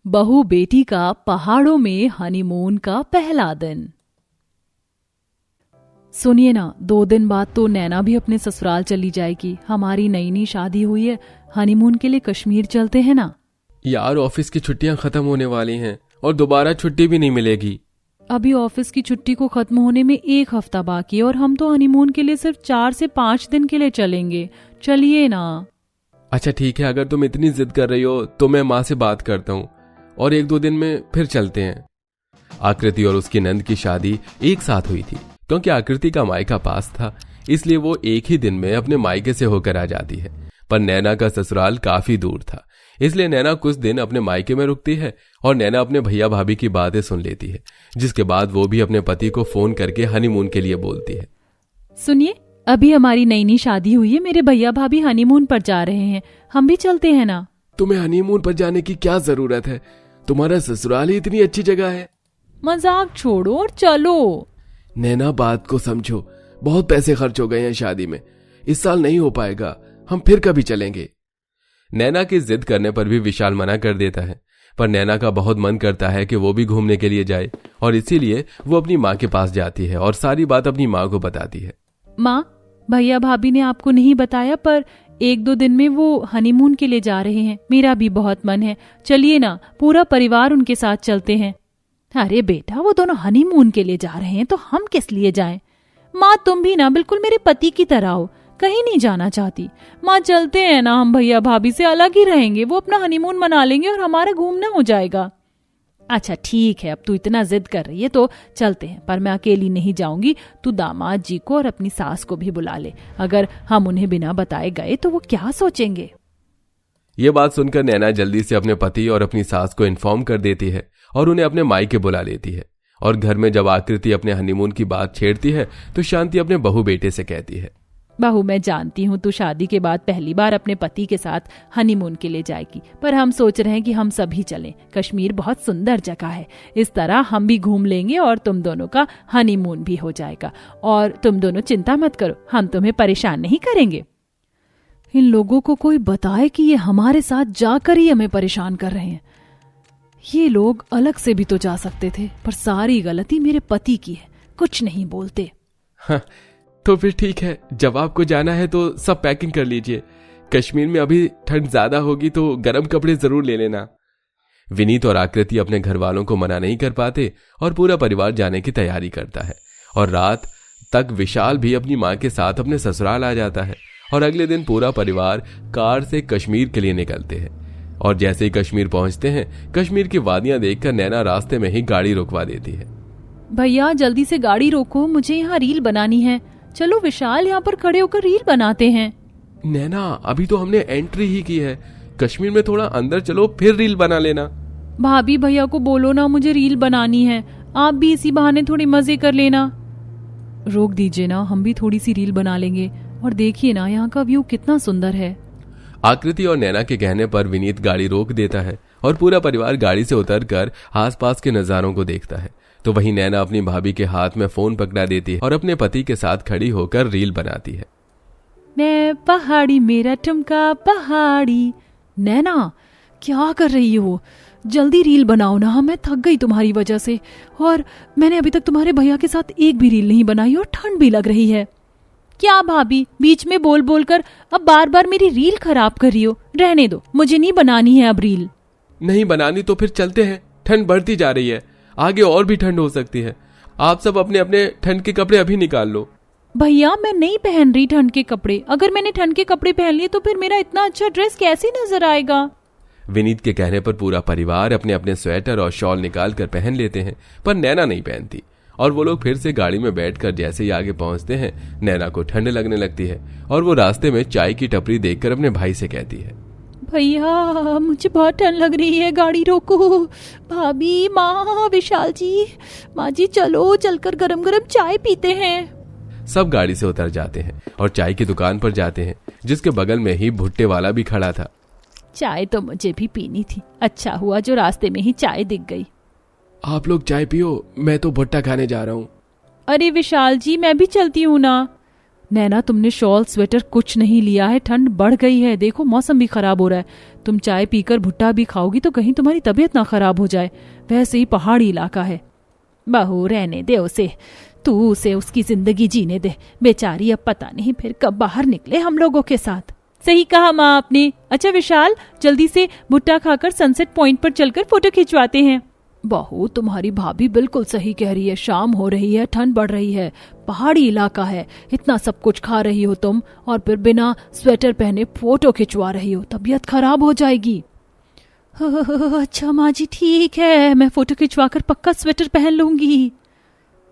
बहू बेटी का पहाड़ों में हनीमून का पहला दिन। सुनिए ना, 2 दिन बाद तो नैना भी अपने ससुराल चली जाएगी। हमारी नई नई शादी हुई है, हनीमून के लिए कश्मीर चलते हैं ना। यार, ऑफिस की छुट्टियां खत्म होने वाली हैं और दोबारा छुट्टी भी नहीं मिलेगी। अभी ऑफिस की छुट्टी को खत्म होने में 1 हफ्ता बाकी है और हम तो हनीमून के लिए सिर्फ 4 से 5 दिन के लिए चलेंगे। चलिए ना। अच्छा ठीक है, अगर तुम इतनी जिद कर रही हो तो मैं माँ से बात करता हूँ और 1-2 दिन में फिर चलते हैं। आकृति और उसकी नंद की शादी एक साथ हुई थी। क्योंकि आकृति का मायका पास था, इसलिए वो एक ही दिन में अपने मायके से होकर आ जाती है। पर नैना का ससुराल काफी दूर था, इसलिए नैना कुछ दिन अपने मायके में रुकती है और नैना अपने भैया भाभी की बातें सुन लेती है, जिसके बाद वो भी अपने पति को फोन करके हनीमून के लिए बोलती है। सुनिए, अभी हमारी नई नई शादी हुई है, मेरे भैया भाभी हनीमून पर जा रहे हैं, हम भी चलते हैं ना। तुम्हें हनीमून पर जाने की क्या जरूरत है? तुम्हारा ससुराल ही इतनी अच्छी जगह है। मजाक छोड़ो और चलो। नैना, बात को समझो, बहुत पैसे खर्च हो गए हैं शादी में, इस साल नहीं हो पाएगा, हम फिर कभी चलेंगे। नैना की जिद करने पर भी विशाल मना कर देता है, पर नैना का बहुत मन करता है कि वो भी घूमने के लिए जाए और इसीलिए वो अपनी माँ के पास जाती है और सारी बात अपनी माँ को बताती है। माँ, भैया भाभी ने आपको नहीं बताया, पर 1-2 दिन में वो हनीमून के लिए जा रहे हैं। मेरा भी बहुत मन है, चलिए ना, पूरा परिवार उनके साथ चलते हैं। अरे बेटा, वो दोनों हनीमून के लिए जा रहे हैं तो हम किस लिए जाएं? माँ, तुम भी ना बिल्कुल मेरे पति की तरह हो, कहीं नहीं जाना चाहती। माँ, चलते हैं ना, हम भैया भाभी से अलग ही रहेंगे, वो अपना हनीमून मना लेंगे और हमारा घूमना हो जाएगा। अच्छा ठीक है, अब तू इतना जिद कर रही है तो चलते हैं, पर मैं अकेली नहीं जाऊंगी। तू दामाद जी को और अपनी सास को भी बुला ले, अगर हम उन्हें बिना बताए गए तो वो क्या सोचेंगे। ये बात सुनकर नैना जल्दी से अपने पति और अपनी सास को इन्फॉर्म कर देती है और उन्हें अपने मायके बुला लेती है। और घर में जब आकृति अपने हनीमून की बात छेड़ती है तो शांति अपने बहू बेटे से कहती है, बहू, मैं जानती हूँ तू शादी के बाद पहली बार अपने पति के साथ हनीमून के लिए जाएगी, पर हम सोच रहे हैं कि हम सभी चलें। कश्मीर बहुत सुंदर जगह है, इस तरह हम भी घूम लेंगे और तुम दोनों का हनीमून भी हो जाएगा। और तुम दोनों चिंता मत करो, हम तुम्हें परेशान नहीं करेंगे। इन लोगों को कोई बताए कि ये हमारे साथ जाकर ही हमें परेशान कर रहे हैं। ये लोग अलग से भी तो जा सकते थे, पर सारी गलती मेरे पति की है, कुछ नहीं बोलते। हाँ, तो फिर ठीक है, जब आपको जाना है तो सब पैकिंग कर लीजिए। कश्मीर में अभी ठंड ज्यादा होगी तो गर्म कपड़े जरूर ले लेना। विनीत और आकृति अपने घर वालों को मना नहीं कर पाते और पूरा परिवार जाने की तैयारी करता है। और रात तक विशाल भी अपनी माँ के साथ अपने ससुराल आ जाता है और अगले दिन पूरा परिवार कार से कश्मीर के लिए निकलते हैं। और जैसे ही कश्मीर पहुंचते हैं, कश्मीर की वादियां देखकर नैना रास्ते में ही गाड़ी रोकवा देती है। भैया, जल्दी से गाड़ी रोको, मुझे यहाँ रील बनानी है। चलो विशाल, यहाँ पर खड़े होकर रील बनाते हैं। नैना, अभी तो हमने एंट्री ही की है, कश्मीर में थोड़ा अंदर चलो, फिर रील बना लेना। भाभी, भैया को बोलो ना, मुझे रील बनानी है, आप भी इसी बहाने थोड़ी मजे कर लेना। रोक दीजिए ना, हम भी थोड़ी सी रील बना लेंगे। और देखिए ना, यहाँ का व्यू कितना सुंदर है। आकृति और नैना के कहने पर विनीत गाड़ी रोक देता है और पूरा परिवार गाड़ी से उतरकर आसपास के नजारों को देखता है। तो वहीं नैना अपनी भाभी के हाथ में फोन पकड़ा देती है और अपने पति के साथ खड़ी होकर रील बनाती है। मैं पहाड़ी, मेरा ठुमका पहाड़ी। नैना, क्या कर रही हो? जल्दी रील बनाओ ना, मैं थक गई तुम्हारी वजह से। और मैंने अभी तक तुम्हारे भैया के साथ एक भी रील नहीं बनाई और ठंड भी लग रही है। क्या भाभी, बीच में बोल बोल कर अब बार बार मेरी रील खराब कर रही हो? रहने दो, मुझे नहीं बनानी है अब रील। नहीं बनानी तो फिर चलते हैं, ठंड बढ़ती जा रही है, आगे और भी ठंड हो सकती है। आप सब अपने अपने ठंड के कपड़े अभी निकाल लो। भैया, मैं नहीं पहन रही ठंड के कपड़े। अगर मैंने ठंड के कपड़े पहन लिए तो फिर मेरा इतना अच्छा ड्रेस कैसे नजर आएगा? विनीत के कहने पर पूरा परिवार अपने अपने स्वेटर और शॉल निकाल कर पहन लेते हैं, पर नैना नहीं पहनती। और वो लोग फिर से गाड़ी में बैठकर जैसे ही आगे पहुंचते हैं, नैना को ठंड लगने लगती है और वो रास्ते में चाय की टपरी देखकर अपने भाई से कहती है, भैया, मुझे बहुत ठंड लग रही है, गाड़ी रोको। भाभी, माँ, विशाल जी, माँ जी, चलो चलकर गरम गरम चाय पीते हैं। सब गाड़ी से उतर जाते हैं और चाय की दुकान पर जाते हैं, जिसके बगल में ही भुट्टे वाला भी खड़ा था। चाय तो मुझे भी पीनी थी, अच्छा हुआ जो रास्ते में ही चाय दिख गई। आप लोग चाय पियो, मैं तो भुट्टा खाने जा रहा हूँ। अरे विशाल जी, मैं भी चलती हूँ ना। नैना तुमने शॉल स्वेटर कुछ नहीं लिया है, ठंड बढ़ गई है, देखो मौसम भी खराब हो रहा है। तुम चाय पीकर भुट्टा भी खाओगी तो कहीं तुम्हारी तबीयत ना खराब हो जाए, वैसे ही पहाड़ी इलाका है। बहू रहने दे उसे, तू उसे उसकी जिंदगी जीने दे, बेचारी अब पता नहीं फिर कब बाहर निकले हम लोगों के साथ। सही कहा माँ आपने। अच्छा विशाल, जल्दी से भुट्टा खाकर सनसेट पॉइंट पर चलकर फोटो खिंचवाते हैं। बहू तुम्हारी भाभी बिल्कुल सही कह रही है, शाम हो रही है, ठंड बढ़ रही है, पहाड़ी इलाका है, इतना सब कुछ खा रही हो तुम और फिर बिना स्वेटर पहने फोटो खिंचवा रही हो, तबीयत खराब हो जाएगी। अच्छा माँ जी ठीक है, मैं फोटो खिंचवाकर पक्का स्वेटर पहन लूंगी।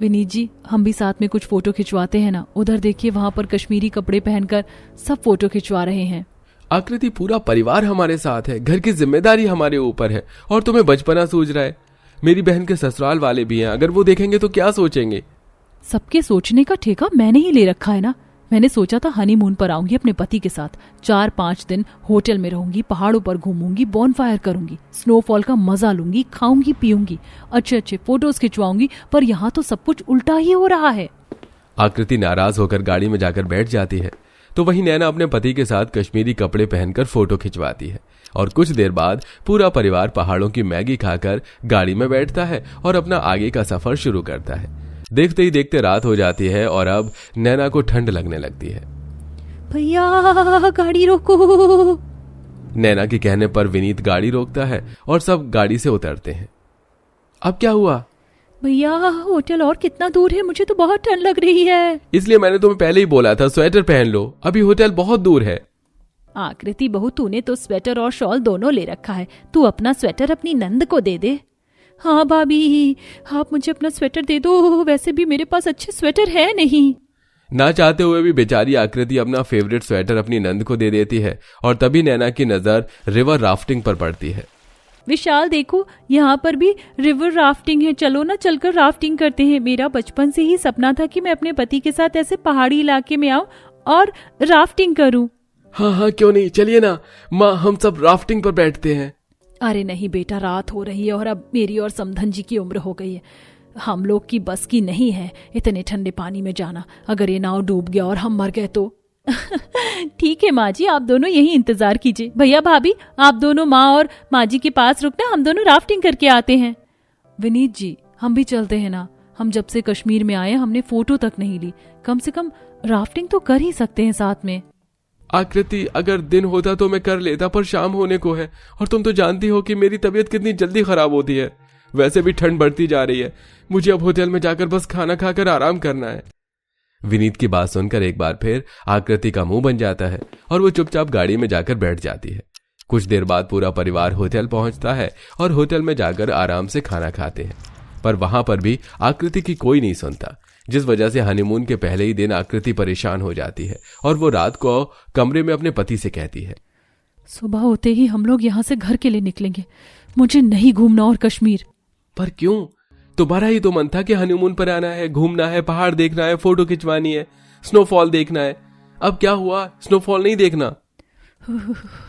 विनीत जी, हम भी साथ में कुछ फोटो खिंचवाते हैं ना। उधर देखिए, वहां पर कश्मीरी कपड़े पहनकर सब फोटो खिंचवा रहे हैं। आकृति, पूरा परिवार हमारे साथ है, घर की जिम्मेदारी हमारे ऊपर है और तुम्हें बचपना सूझ रहा है। मेरी बहन के ससुराल वाले भी हैं, अगर वो देखेंगे तो क्या सोचेंगे। सबके सोचने का ठेका मैंने ही ले रखा है ना। मैंने सोचा था हनीमून पर आऊंगी अपने पति के साथ, 4-5 दिन होटल में रहूंगी, पहाड़ों पर घूमूंगी, बॉनफायर करूंगी, स्नोफॉल का मजा लूंगी, खाऊंगी पीऊंगी, अच्छे अच्छे फोटोज खिंचवाऊंगी, पर यहाँ तो सब कुछ उल्टा ही हो रहा है। आकृति नाराज होकर गाड़ी में जाकर बैठ जाती है तो वहीं नैना अपने पति के साथ कश्मीरी कपड़े पहनकर फोटो खिंचवाती है और कुछ देर बाद पूरा परिवार पहाड़ों की मैगी खाकर गाड़ी में बैठता है और अपना आगे का सफर शुरू करता है। देखते ही देखते रात हो जाती है और अब नैना को ठंड लगने लगती है। भैया गाड़ी रोको। नैना के कहने पर विनीत गाड़ी रोकता है और सब गाड़ी से उतरते हैं। अब क्या हुआ? भैया होटल और कितना दूर है, मुझे तो बहुत ठंड लग रही है। इसलिए मैंने तुम्हें पहले ही बोला था स्वेटर पहन लो, अभी होटल बहुत दूर है। आकृति बहू, तूने तो स्वेटर और शॉल दोनों ले रखा है, तू अपना स्वेटर अपनी नंद को दे दे। हाँ भाभी, आप मुझे अपना स्वेटर दे दो, वैसे भी मेरे पास अच्छे स्वेटर है नहीं। ना चाहते हुए भी बेचारी आकृति अपना फेवरेट स्वेटर अपनी नंद को दे देती है और तभी नैना की नजर रिवर राफ्टिंग पर पड़ती है। विशाल देखो, यहाँ पर भी रिवर राफ्टिंग है, चलो ना चलकर राफ्टिंग करते हैं। मेरा बचपन से ही सपना था कि मैं अपने पति के साथ ऐसे पहाड़ी इलाके में आऊं और राफ्टिंग करूं। हाँ हाँ क्यों नहीं, चलिए ना माँ, हम सब राफ्टिंग पर बैठते हैं। अरे नहीं बेटा, रात हो रही है और अब मेरी और समधन जी की उम्र हो गई है, हम लोग की बस की नहीं है इतने ठंडे पानी में जाना। अगर ये नाव डूब गया और हम मर गए तो। ठीक है माँ जी, आप दोनों यही इंतजार कीजिए। भैया भाभी, आप दोनों माँ और माँ जी के पास रुकना, हम दोनों राफ्टिंग करके आते हैं। विनीत जी, हम भी चलते हैं ना। हम जब से कश्मीर में आए हमने फोटो तक नहीं ली, कम से कम राफ्टिंग तो कर ही सकते हैं साथ में। आकृति, अगर दिन होता तो मैं कर लेता, पर शाम होने को है और तुम तो जानती हो कि मेरी तबीयत कितनी जल्दी खराब होती है। वैसे भी ठंड बढ़ती जा रही है, मुझे अब होटल में जाकर बस खाना खाकर आराम करना है। विनीत की बात सुनकर एक बार फिर आकृति का मुंह बन जाता है और वो चुपचाप गाड़ी में जाकर बैठ जाती है। कुछ देर बाद पूरा परिवार होटल पहुंचता है और होटल में जाकर आराम से खाना खाते हैं, पर वहां पर भी आकृति की कोई नहीं सुनता, जिस वजह से हनीमून के पहले ही दिन आकृति परेशान हो जाती है और वो रात को कमरे में अपने पति से कहती है, सुबह होते ही हम लोग यहाँ से घर के लिए निकलेंगे, मुझे नहीं घूमना और कश्मीर। पर क्यों? तुम्हारा ही तो मन था कि हनीमून पर आना है, घूमना है, पहाड़ देखना है, फोटो खिंचवानी है, स्नोफॉल देखना है। अब क्या हुआ, स्नोफॉल नहीं देखना?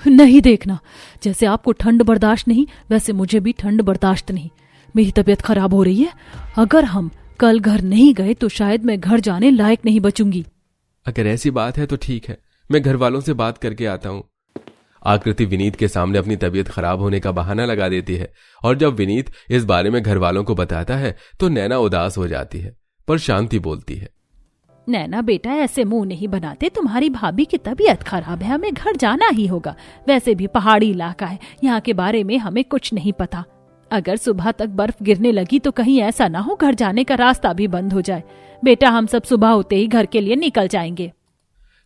नहीं देखना। जैसे आपको ठंड बर्दाश्त नहीं, वैसे मुझे भी ठंड बर्दाश्त नहीं। मेरी तबीयत खराब हो रही है, अगर हम कल घर नहीं गए तो शायद मैं घर जाने लायक नहीं बचूंगी। अगर ऐसी बात है तो ठीक है, मैं घर वालों से बात करके आता हूँ। आकृति विनीत के सामने अपनी तबीयत खराब होने का बहाना लगा देती है और जब विनीत इस बारे में घर वालों को बताता है तो नैना उदास हो जाती है, पर शांति बोलती है, नैना बेटा ऐसे मुंह नहीं बनाते, तुम्हारी भाभी की तबीयत खराब है, हमें घर जाना ही होगा। वैसे भी पहाड़ी इलाका है, यहाँ के बारे में हमें कुछ नहीं पता। अगर सुबह तक बर्फ गिरने लगी तो कहीं ऐसा ना हो घर जाने का रास्ता भी बंद हो जाए। बेटा हम सब सुबह होते ही घर के लिए निकल जाएंगे।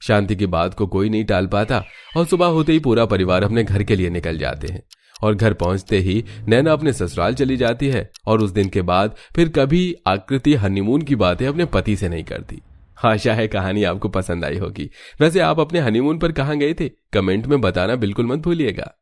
शांति की बात को कोई नहीं टाल पाता और सुबह होते ही पूरा परिवार अपने घर के लिए निकल जाते हैं और घर पहुंचते ही नैना अपने ससुराल चली जाती है और उस दिन के बाद फिर कभी आकृति हनीमून की बातें अपने पति से नहीं करती। आशा है कहानी आपको पसंद आई होगी। वैसे आप अपने हनीमून पर कहाँ गए थे, कमेंट में बताना बिल्कुल मत भूलिएगा।